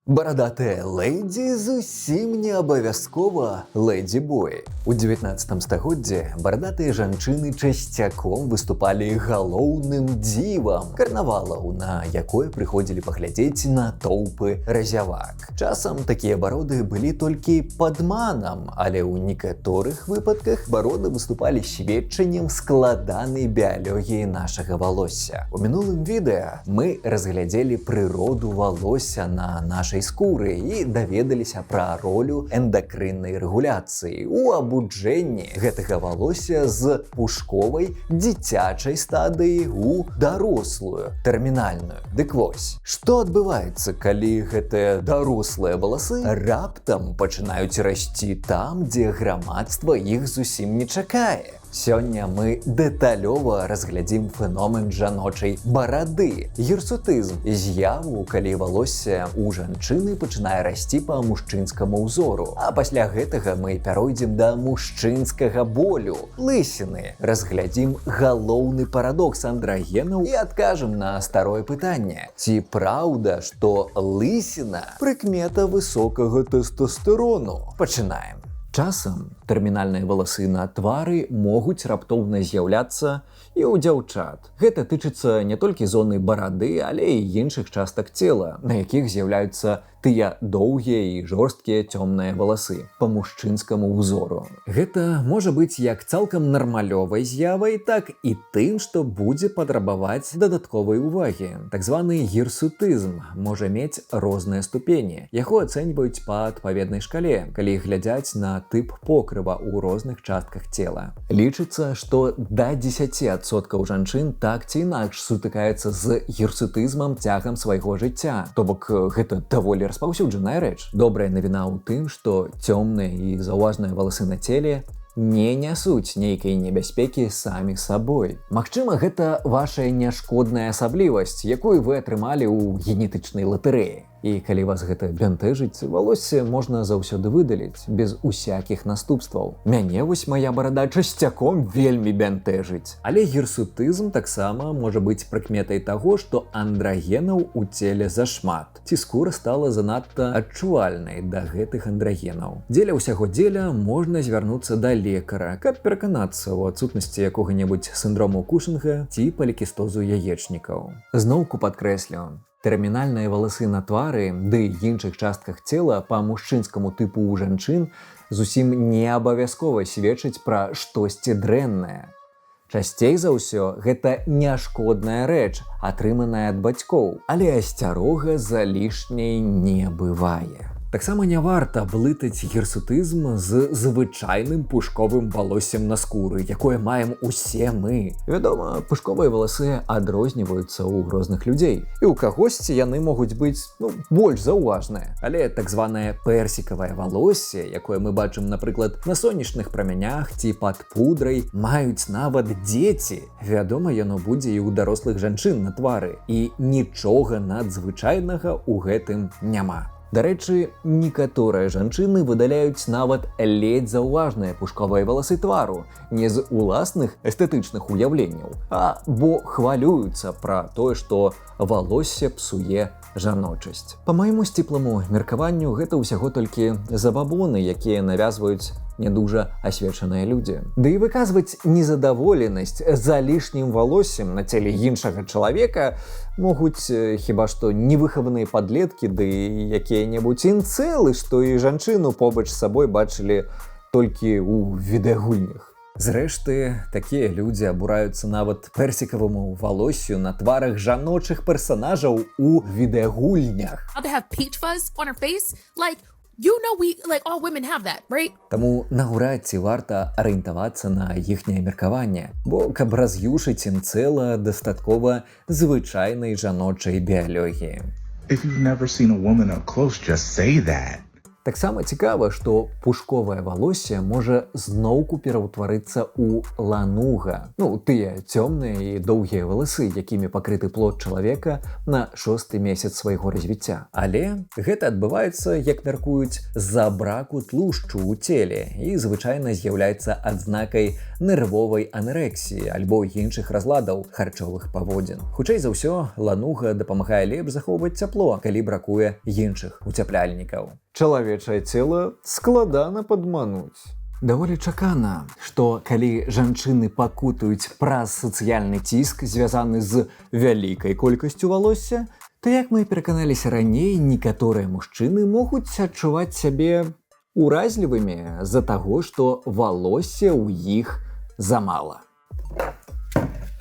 Барадатая лэдзі зусім не абавязкова лэдзі-бой. У 19 стагоддзі барадатыя жанчыны часцяком выступалі галоўным дзівам карнавалаў, на якое прыходзілі паглядзець натоўпы разявак. Часам такія бароды былі толькі падманам, але ў некаторых выпадках бароды выступалі сведчаннем складанай біялогіі нашага валосся. У мінулым відэа мы разглядзелі прыроду валосся на нашай скуры і даведаліся пра ролю эндакрыннай рэгуляцыі у абуджэнні гэтага валосся з пушковай дзіцячай стадыі у дарослую тэрмінальную. Дык вось, што адбываецца, калі гэтыя дарослыя валасы раптам пачынаюць расці там, дзе грамадства іх зусім не чакае? Сёння мы дэталёва разглядзім феномен жаночай барады, гірсутызм, з'яву, калі валосся ў жанчыны пачынае расці па мужчынскаму ўзору. А пасля гэтага мы пяройдзем да мужчынскага болю, лысіны, разглядзім галоўны парадокс андрагенаў і адкажам на старое пытанне: ці праўда, што лысіна прыкмета высокага тэстастэрону? Пачынаем. Часам тэрмінальныя валасы на твары могуць раптоўна з'яўляцца і ў дзяўчат. Гэта тычыцца не толькі зоны барады, але і іншых частак цела, на якіх з'яўляюцца тыя доўгія і жорсткія цёмныя валасы па мужчынскаму ўзору. Гэта можа быць як цалкам нармалёвай з'явай, так і тым, што будзе патрабаваць дадатковай увагі. Так званы гірсутызм можа мець розныя ступені. Яго ацэньваюць па адпаведнай шкале, калі глядзяць на тып покрыва ў розных частках цела. Лічыцца, што да 10% жанчын так ці інакш сутыкаецца з гірсутызмам цягам свайго жыцця. То бок гэта даволі распаўсюджаная рэч. Добрая навіна ў тым, што цёмныя і заўважныя валасы на целе не нясуць нейкай небяспекі самі сабой. Магчыма, гэта вашая няшкодная асаблівасць, якую вы атрымалі ў генетычнай латарэі. І калі вас гэта бянтэжыць, валоссе можна заўсёды выдаліць, без усякіх наступстваў. Мяне вось мая барада часцяком вельмі бянтэжыць. Але гірсутызм таксама можа быць прыкметай таго, што андрагенаў у целе зашмат. Ці скура стала занадта адчувальнай да гэтых андрагенаў. Дзеля ўсяго дзеля можна звярнуцца да лекара, каб пераканацца ў адсутнасці якога-небудзь сіндрому Кушынга ці палікістозу яечнікаў. Зноўку падкрэслю, тэрмінальныя валасы на твары ды іншых частках цела па мужчынскаму тыпу ў жанчын зусім не абавязкова сведчыць пра штосьці дрэннае. Часцей за ўсё гэта няшкодная рэч, атрыманая ад бацькоў, але асцярога залішняй не бывае. Таксама не варта блытаць гірсутызм з звычайным пушковым валоссем на скуры, якое маем усе мы. Вядома, пушковыя валасы адрозніваюцца ў розных людзей. І ў кагосьці яны могуць быць, больш заўважныя. Але так званае персікавае валоссе, якое мы бачым, напрыклад, на сонечных прамянях ці пад пудрай, маюць нават дзеці. Вядома, яно будзе і ў дарослых жанчын на твары. І нічога надзвычайнага ў гэтым няма. Дарэчы, некаторыя жанчыны выдаляюць нават ледзь заўважныя пушковыя валасы твару не з уласных эстэтычных уяўленняў, а бо хвалююцца пра тое, што валоссе псуе жаночасць. Па майму сціпламу меркаванню, гэта ўсяго толькі забабоны, якія навязваюць не дужа асвечаныя людзі. Ды і выказваць незадаволенасць за лішнім валоссем на целе іншага чалавека могуць хіба што невыхаваныя падлеткі ды якія-небудзь інцэлы, што і жанчыну побач з сабой бачылі толькі ў відэагульнях. Зрэшты, такія людзі абураюцца нават персікаваму валоссю на тварах жаночых персанажаў у відэагульнях. All women have that, right? Таму наўрад ці варта арыентавацца на іхняе меркаванне, бо каб раз'юшыць інцэла, дастаткова звычайнай жаночай біялогіі. If you've never seen a woman up close, just say that. Таксама цікава, што пушковае валоссе можа зноўку пераўтварыцца ў лануга. Тыя цёмныя і доўгія валасы, якімі пакрыты плод чалавека на 6-й месяц свайго развіцця. Але гэта адбываецца, як мяркуюць, з-за браку тлушчу ў целе і звычайна з'яўляецца адзнакай нервовай анэрэксіі альбо іншых разладаў харчовых паводзін. Хутчэй за ўсё, лануга дапамагае лепш захоўваць цяпло, калі бракуе іншых уцяпляльнікаў. Чалавечае цела складана падмануць. Даволі чакана, што калі жанчыны пакутаюць праз сацыяльны ціск, звязаны з вялікай колькасцю валосся, то, як мы пераканаліся раней, некаторыя мужчыны могуць адчуваць сябе уразлівымі з-за таго, што валосся ў іх замала.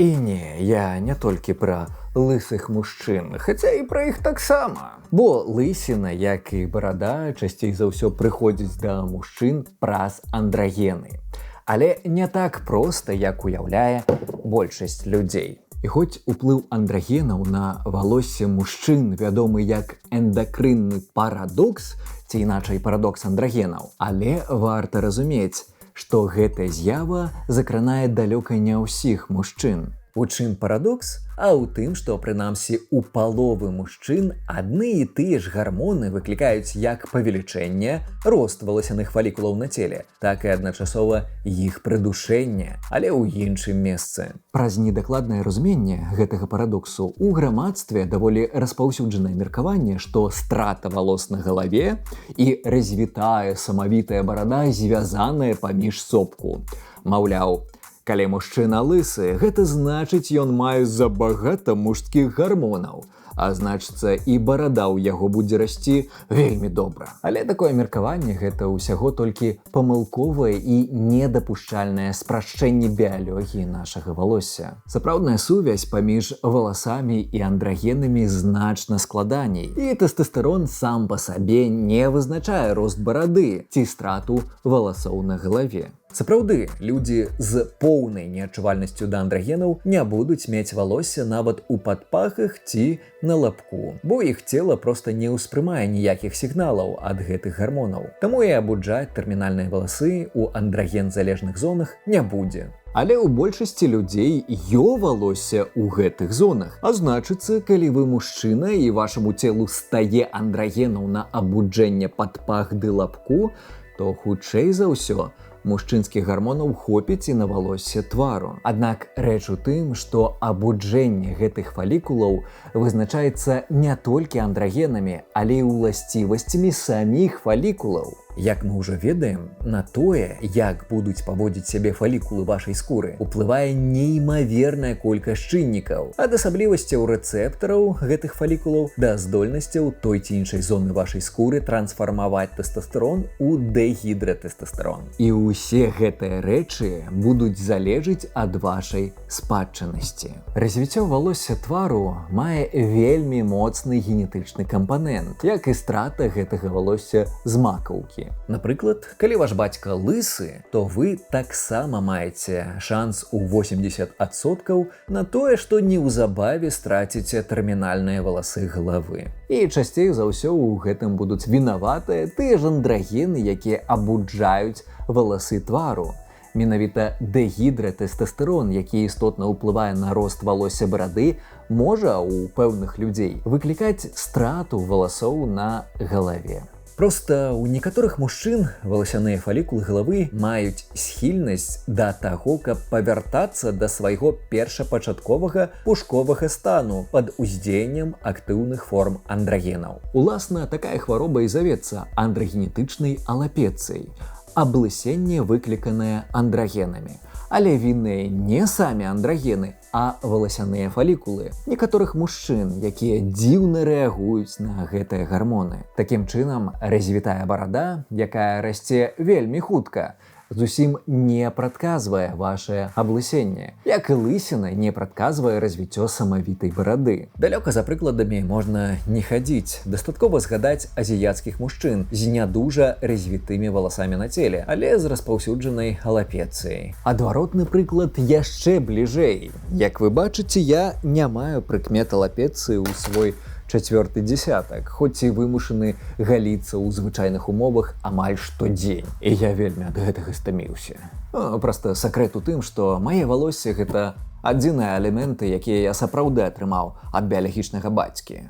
І не, я не толькі пра лысых мужчын, хаця і пра іх таксама. Бо лысіна, як і барада, часцей за ўсё прыходзіць да мужчын праз андрагены. Але не так проста, як уяўляе большасць людзей. І хоць уплыў андрагенаў на валоссе мужчын вядомы як эндакрынны парадокс, ці іначай парадокс андрагенаў, але варта разумець, што гэтая з'ява закранае далёка не ўсіх мужчын. У чым парадокс? А ў тым, што прынамсі у паловы мужчын адны і тыя ж гармоны выклікаюць як павелічэнне, рост валасяных фалікулаў на целе, так і адначасова іх прыдушэнне, але ў іншым месцы. Праз недакладнае разуменне гэтага парадоксу ў грамадстве даволі распаўсюджанае меркаванне, што страта валос на галаве і развітая самавітая барада звязаная паміж сопку. Маўляў, калі мужчына лысы, гэта значыць, ён мае забагата мужскіх гармонаў, а значыцца і барада ў яго будзе расці вельмі добра. Але такое меркаванне гэта ўсяго толькі памылковае і недапушчальнае спрашчэнне біялогіі нашага валосся. Сапраўдная сувязь паміж валасамі і андрагенамі значна складаней, і тэстастэрон сам па сабе не вызначае рост барады ці страту валасоў на галаве. Сапраўды, людзі з поўнай неадчувальнасцю да андрагенаў не будуць мець валосся нават у падпахах ці на лабку, бо іх цела проста не ўспрымае ніякіх сігналаў ад гэтых гармонаў. Таму і абуджаць тэрмінальныя валасы ў андраген-залежных зонах не будзе. Але ў большасці людзей валосся ў гэтых зонах. А значыцца, калі вы мужчына і вашаму целу стае андрагенаў на абуджэнне падпах ды лабку, то хутчэй за ўсё мужчынскіх гармонаў хопіць і на валоссе твару. Аднак рэч у тым, што абуджэнне гэтых фалікулаў вызначаецца не толькі андрагенамі, але і ўласцівасцямі саміх фалікулаў. Як мы ўжо ведаем, на тое, як будуць паводзіць сябе фалікулы вашай скуры, уплывае неймаверная колькасць чыннікаў, ад асаблівасцяў рэцэптараў гэтых фалікулаў да здольнасцяў той ці іншай зоны вашай скуры трансфармаваць тэстастерон у дэгідратэстастерон. І ўсе гэтыя рэчы будуць залежыць ад вашай спадчыннасці. Развіццё валосся твару мае вельмі моцны генетычны кампанент, як і страта гэтага валосся з макаўкі. Напрыклад, калі ваш бацька лысы, то вы таксама маеце шанс у 80% на тое, што неўзабаве страціце тэрмінальныя валасы галавы. І часцей за ўсё ў гэтым будуць вінаватыя тыя ж андрагены, якія абуджаюць валасы твару. Менавіта дэгідратэстастерон, які істотна ўплывае на рост валосся барады, можа у пэўных людзей выклікаць страту валасоў на галаве. Проста у некаторых мужчын валасяныя фалікулы галавы маюць схільнасць да таго, каб павяртацца да свайго першапачатковага пушковага стану пад уздзеяннем актыўных форм андрагенаў. Уласна, такая хвароба і завецца андрагенетычнай алапецыяй. Аблысенне, выкліканае андрагенамі. Але вінныя не самі андрагены, а валасяныя фалікулы некаторых мужчын, якія дзіўна рэагуюць на гэтыя гармоны. Такім чынам, развітая барада, якая расце вельмі хутка, зусім не прадказвае вашае аблысенне, як і лысіна не прадказвае развіццё самавітай барады. Далёка за прыкладамі можна не хадзіць. Дастаткова згадаць азіяцкіх мужчын з не дужа развітымі валасамі на целе, але з распаўсюджанай алапецыяй. Адваротны прыклад яшчэ бліжэй. Як вы бачыце, я не маю прыкмет алапецыі ў свой чацвёрты дзесятак, хоць і вымушаны галіцца ў звычайных умовах амаль штодзень. І я вельмі ад гэтага стаміўся. Проста сакрэт у тым, што мае валоссе – гэта адзіныя элементы, якія я сапраўды атрымаў ад біялагічнага бацькі.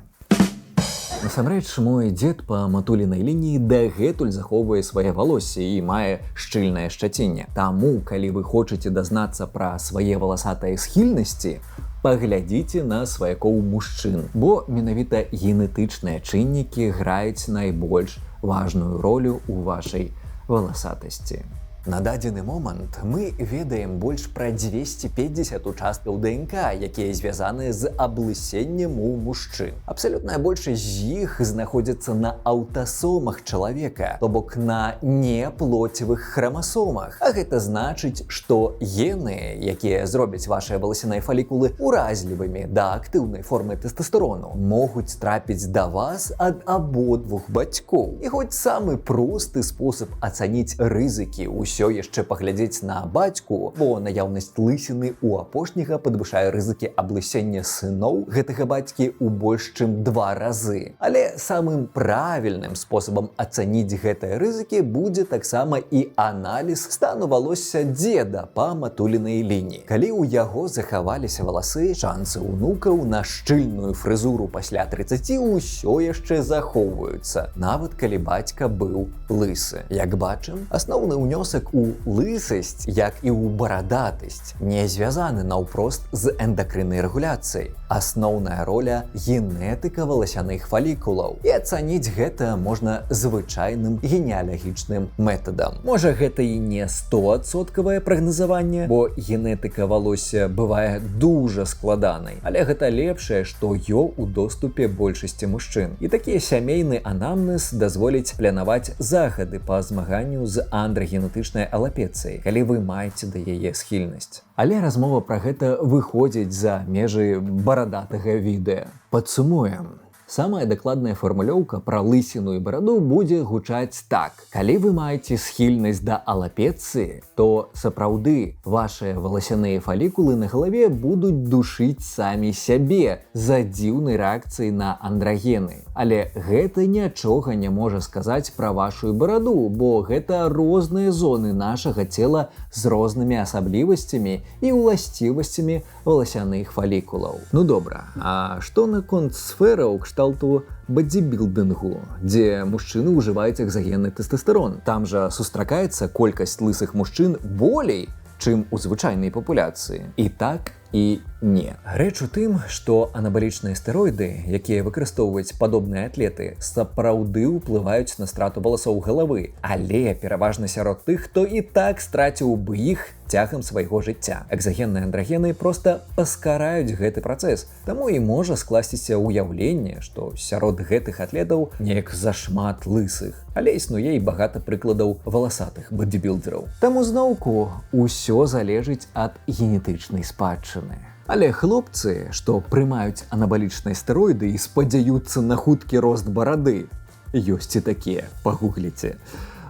Насамрэч, мой дзед па матулінай лініі дагэтуль захоўвае свае валоссе і мае шчыльнае шчацінне. Таму, калі вы хочаце дазнацца пра свае валасатыя схільнасці, паглядзіце на сваякоў мужчын, бо менавіта генетычныя чыннікі граюць найбольш важную ролю ў вашай валасатасці. На дадзены момант мы ведаем больш пра 250 участкаў ДНК, якія звязаныя з аблысеннем у мужчын. Абсалютная большасць з іх знаходзяцца на аўтасомах чалавека, то бок на неплоцевых храмасомах. А гэта значыць, што гены, якія зробяць вашыя валасяныя фалікулы уразлівымі да актыўнай формы тэстастэрону, могуць трапіць да вас ад абодвух бацькоў. І хоць самы просты спосаб ацаніць рызыкі ўсё яшчэ паглядзець на бацьку, бо наяўнасць лысіны ў апошняга падвышае рызыкі аблысення сыноў гэтага бацькі ў больш чым 2 разы. Але самым правільным спосабам ацаніць гэтыя рызыкі будзе таксама і аналіз стану валосся дзеда па матулінай лініі. Калі ў яго захаваліся валасы, шансы ўнукаў на шчыльную фрызуру пасля 30 ўсё яшчэ захоўваюцца, нават калі бацька быў лысы. Як бачым, асноўны ўнёсак у лысасць, як і ў барадатасць, не звязаны наўпрост з эндакрыннай рэгуляцыяй. Асноўная роля – генетыка валасяных фалікулаў. І ацаніць гэта можна звычайным генеалагічным метадам. Можа, гэта і не 100% прагназаванне, бо генетыка валосся бывае дужа складанай, але гэта лепшае, што ё ў доступе большасці мужчын. І такі сямейны анамнез дазволіць планаваць захады па змаганню з андрагенетычнай алапецыяй, калі вы маеце да яе схільнасць. Але размова пра гэта выходзіць за межы барадатага відэа. Падсумуем. Самая дакладная фармулёўка пра лысіну і бараду будзе гучаць так. Калі вы маеце схільнасць да алапецыі, то сапраўды вашыя валасяныя фалікулы на галаве будуць душыць самі сябе з-за дзіўнай рэакцыі на андрагены. Але гэта нічога не можа сказаць пра вашу бараду, бо гэта розныя зоны нашага цела з рознымі асаблівасцямі і ўласцівасцямі валасяных фалікулаў. Ну добра, а што наконт сфераў кшталту бодибилдингу, дзе мужчыны ўжываюць экзагенны тэстастерон? Там жа сустракаецца колькасць лысых мужчын болей, чым у звычайнай папуляцыі. І так, і не. Рэч у тым, што анабалічныя стэроіды, якія выкарыстоўваюць падобныя атлеты, сапраўды ўплываюць на страту валасоў галавы, але пераважна сярод тых, хто і так страціў бы іх цягам свайго жыцця. Экзагенныя андрагены проста паскараюць гэты працэс, таму і можа скласціся ўяўленне, што сярод гэтых атлетаў неяк зашмат лысых. Але існуе і багата прыкладаў валасатых бодибілдераў. Таму зноўку ўсё залежыць ад генетычнай спадчыны. Але хлопцы, што прымаюць анабалічныя стэроіды і спадзяюцца на хуткі рост барады, ёсць і такія, пагугліце,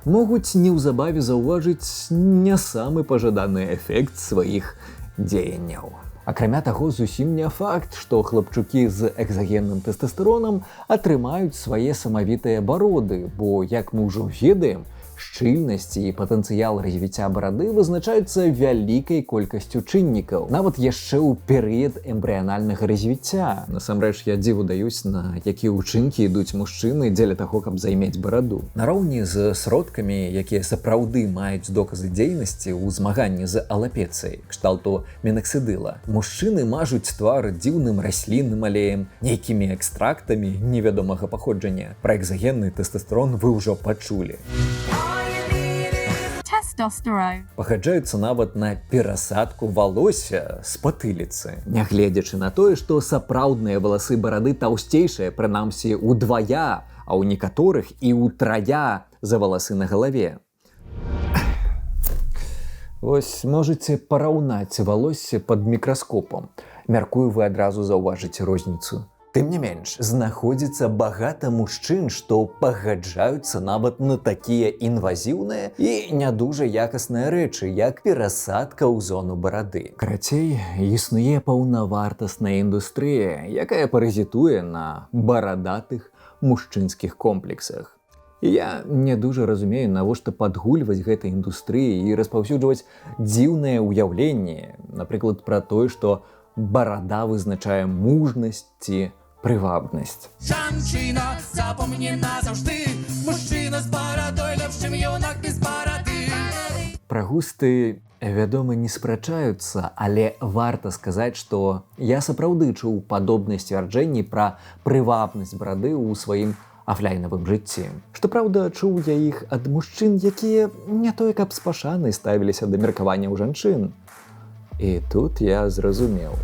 могуць неўзабаве заўважыць не самы пажаданы эфект сваіх дзеянняў. Акрамя таго, зусім не факт, што хлапчукі з экзагенным тэстастэронам атрымаюць свае самавітыя бароды, бо, як мы ўжо ведаем, шчыльнасць і патэнцыял развіцця барады вызначаюцца вялікай колькасцю чыннікаў, нават яшчэ ў перыяд эмбрыянальнага развіцця. Насамрэч, я дзіву даюсь, на якія ўчынкі ідуць мужчыны дзеля таго, каб займець бараду. Нароўні з сродкамі, якія сапраўды маюць доказы дзейнасці ў змаганні з алапецыяй, кшталту мінаксідыла, мужчыны мажуць твар дзіўным раслінным алеем, нейкімі экстрактамі невядомага паходжання. Пра экзагенны тэстастерон вы ўжо пачулі. Пагаджаюцца нават на перасадку валосся з патыліцы. Нягледзячы на тое, што сапраўдныя валасы барады таўсцейшыя, прынамсі, удвая, а ў некаторых і ўтрая за валасы на галаве. Вось можаце параўнаць валоссе пад мікраскопам. Мяркую, вы адразу заўважыце розніцу. Тым не менш, знаходзіцца багата мужчын, што пагаджаюцца нават на такія інвазіўныя і не дужа якасныя рэчы, як перасадка ў зону барады. Карацей, існуе паўнавартасная індустрыя, якая паразітуе на барадатых мужчынскіх комплексах. І я не дужа разумею, навошта падгульваць гэтай індустрыі і распаўсюджваць дзіўнае ўяўленне, напрыклад, пра тое, што барада вызначае мужнасць ці прывабнасць. Жанчына запомні назаўжды, мужчына з барадой лепш, чым юнак без барады. Пра густы, вядома, не спрачаюцца, але варта сказаць, што я сапраўды чуў падобныя сцвярджэнні пра прывабнасць барады ў сваім афляйнавым жыцці. Што праўда, чуў я іх ад мужчын, якія не той каб з пашанай ставіліся да меркаванняў жанчын. І тут я зразумеў.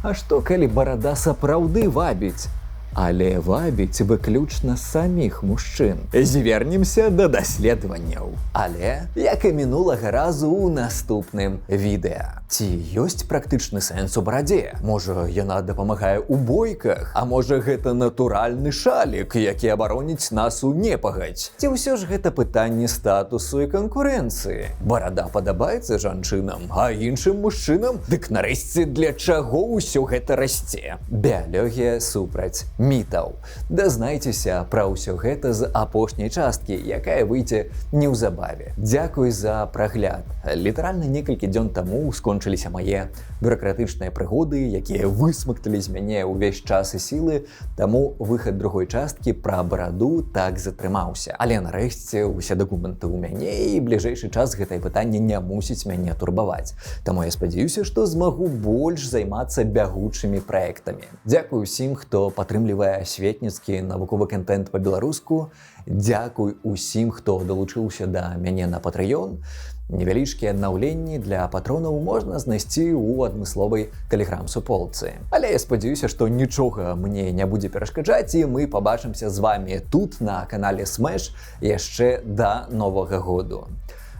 А што, калі барада сапраўды вабіць? Але вабіць выключна саміх мужчын. Звернемся да даследаванняў. Але, як і мінулага разу ў наступным відэа. Ці ёсць практычны сэнс у барадзе? Можа, яна дапамагае ў бойках? А можа, гэта натуральны шалік, які абароніць нас у непагадзь? Ці ўсё ж гэта пытанне статусу і канкурэнцыі? Барада падабаецца жанчынам, а іншым мужчынам? Дык нарэшце для чаго ўсё гэта расце? Біялогія супраць мітаў. Дазнайцеся пра ўсё гэта з апошняй часткі, якая выйдзе неўзабаве. Дзякуй за прагляд. Літаральна некалькі дзён таму скончыліся мае бюракратычныя прыгоды, якія высмакталі з мяне ўвесь час і сілы, таму выхад другой часткі пра бараду так затрымаўся. Але нарэшце ўсе дакументы ў мяне і бліжэйшы час гэтае пытанне не мусіць мяне турбаваць. Таму я спадзяюся, што змагу больш займацца бягучымі праектамі. Дзякуй усім, хто падтрымлівае асветніцкі навуковы кантэнт па-беларуску. Дзякуй усім, хто далучыўся да мяне на Patreon. Невялічкія аднаўленні для патронаў можна знайсці ў адмысловай тэлеграм-суполцы. Але я спадзяюся, што нічога мне не будзе перашкаджаць, і мы пабачымся з вамі тут, на канале Smash, яшчэ да Новага году.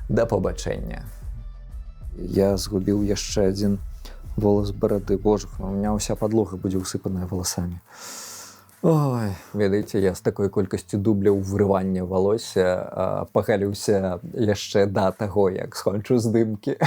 Да пабачэння. Я згубіў яшчэ адзін волас барады. Божух, у меня ўся падлога будзе ўсыпаная валасамі. Ой, ведаеце, я з такой колькасцю дубляў вырывання валосся пахаліўся яшчэ да таго, як скончу здымкі.